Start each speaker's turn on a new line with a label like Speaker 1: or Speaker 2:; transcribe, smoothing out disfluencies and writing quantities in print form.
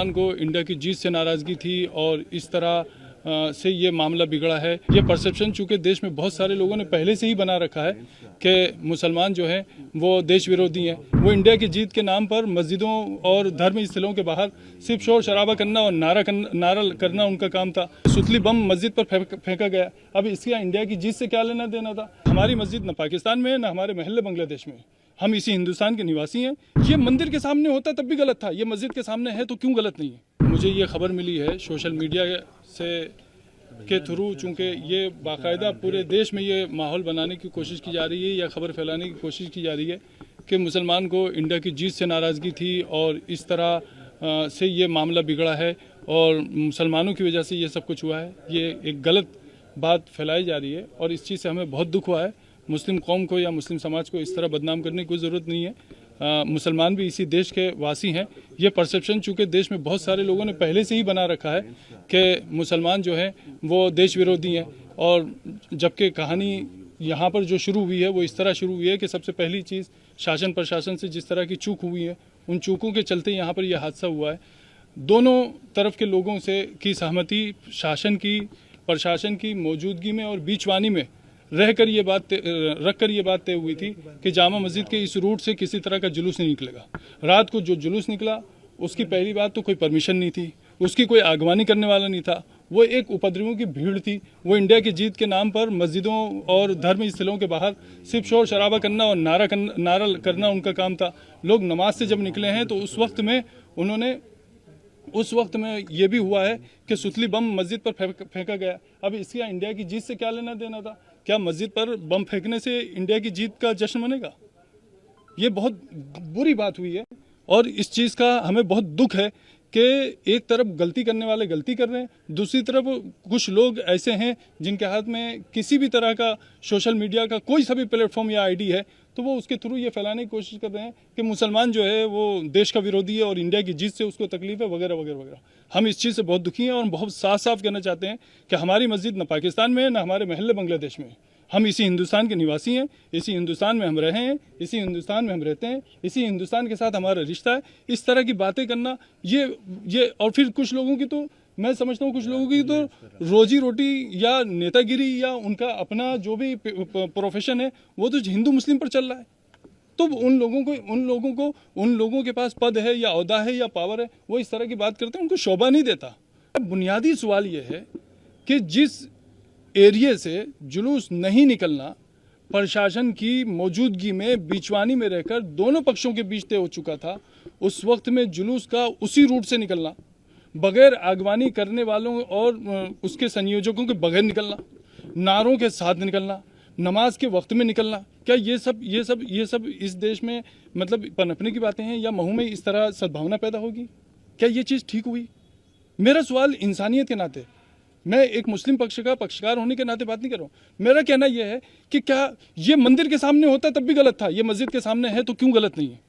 Speaker 1: मुसलमान को इंडिया की जीत से नाराज़गी थी और इस तरह से ये मामला बिगड़ा है। ये परसेप्शन चूँकि देश में बहुत सारे लोगों ने पहले से ही बना रखा है कि मुसलमान जो हैं वो देश विरोधी हैं। वो इंडिया की जीत के नाम पर मस्जिदों और धर्म स्थलों के बाहर सिर्फ शोर शराबा करना और नारा करना उनका काम था। सुतली बम मस्जिद पर फेंका गया। अब इसका इंडिया की जीत से क्या लेना देना था? हमारी मस्जिद न पाकिस्तान में है, न हमारे महल्ले बांग्लादेश में। हम इसी हिंदुस्तान के निवासी हैं। ये मंदिर के सामने होता तब भी गलत था, ये मस्जिद के सामने है तो क्यों गलत नहीं है? मुझे ये खबर मिली है सोशल मीडिया से के थ्रू, चूँकि ये बाकायदा पूरे देश में ये माहौल बनाने की कोशिश की जा रही है या खबर फैलाने की कोशिश की जा रही है कि मुसलमान को इंडिया की जीत से नाराज़गी थी और इस तरह से ये मामला बिगड़ा है और मुसलमानों की वजह से ये सब कुछ हुआ है। ये एक गलत बात फैलाई जा रही है और इस चीज़ से हमें बहुत दुख हुआ है। मुस्लिम कौम को या मुस्लिम समाज को इस तरह बदनाम करने की कोई ज़रूरत नहीं है। मुसलमान भी इसी देश के वासी हैं। ये परसेप्शन चूँकि देश में बहुत सारे लोगों ने पहले से ही बना रखा है कि मुसलमान जो हैं वो देश विरोधी हैं, और जबकि कहानी यहाँ पर जो शुरू हुई है वो इस तरह शुरू हुई है कि सबसे पहली चीज़ शासन प्रशासन से जिस तरह की चूक हुई है, उन चूकों के चलते यहाँ पर यह हादसा हुआ है। दोनों तरफ के लोगों से की सहमति, शासन की, प्रशासन की मौजूदगी में और बीचवानी में रहकर ये बात तय हुई थी कि जामा मस्जिद के इस रूट से किसी तरह का जुलूस नहीं निकलेगा। रात को जो जुलूस निकला उसकी पहली बात तो कोई परमिशन नहीं थी, उसकी कोई आगवानी करने वाला नहीं था। वो एक उपद्रवियों की भीड़ थी। वो इंडिया की जीत के नाम पर मस्जिदों और धर्म स्थलों के बाहर सिर्फ शोर शराबा करना और नारा करना उनका काम था। लोग नमाज से जब निकले हैं तो उस वक्त में ये भी हुआ है कि सुतली बम मस्जिद पर फेंका गया। अब इसका इंडिया की जीत से क्या लेना देना था? क्या मस्जिद पर बम फेंकने से इंडिया की जीत का जश्न मनेगा? ये बहुत बुरी बात हुई है और इस चीज़ का हमें बहुत दुख है कि एक तरफ गलती करने वाले गलती कर रहे हैं, दूसरी तरफ कुछ लोग ऐसे हैं जिनके हाथ में किसी भी तरह का सोशल मीडिया का कोई सा भी प्लेटफॉर्म या आईडी है तो वो उसके थ्रू ये फैलाने की कोशिश कर रहे हैं कि मुसलमान जो है वो देश का विरोधी है और इंडिया की जीत से उसको तकलीफ है वगैरह वगैरह वगैरह। हम इस चीज़ से बहुत दुखी हैं और बहुत साफ साफ कहना चाहते हैं कि हमारी मस्जिद न पाकिस्तान में है, न हमारे महल्ले बांग्लादेश में। हम इसी हिंदुस्तान के निवासी हैं, इसी हिंदुस्तान में हम रहे हैं, इसी हिंदुस्तान में हम रहते हैं, इसी हिंदुस्तान के साथ हमारा रिश्ता है। इस तरह की बातें करना ये और फिर कुछ लोगों की तो मैं समझता हूँ कुछ लोगों की तो रोजी रोटी या नेतागिरी या उनका अपना जो भी प्रोफेशन है वो तो हिंदू मुस्लिम पर चल रहा है। तो उन लोगों के पास पद है या ओहदा है या पावर है, वो इस तरह की बात करते हैं, उनको शोभा नहीं देता। बुनियादी सवाल ये है कि जिस एरिए से जुलूस नहीं निकलना प्रशासन की मौजूदगी में बीचवानी में रहकर दोनों पक्षों के बीच तय हो चुका था, उस वक्त में जुलूस का उसी रूट से निकलना, बगैर आगवानी करने वालों और उसके संयोजकों के बगैर निकलना, नारों के साथ निकलना, नमाज के वक्त में निकलना, क्या ये सब इस देश में मतलब पनपने की बातें हैं या महू में इस तरह सद्भावना पैदा होगी? क्या ये चीज़ ठीक हुई? मेरा सवाल इंसानियत के नाते, मैं एक मुस्लिम पक्ष का पक्षकार होने के नाते बात नहीं कर रहा हूँ। मेरा कहना यह है कि क्या ये मंदिर के सामने होता तब भी गलत था, ये मस्जिद के सामने है तो क्यों गलत नहीं है?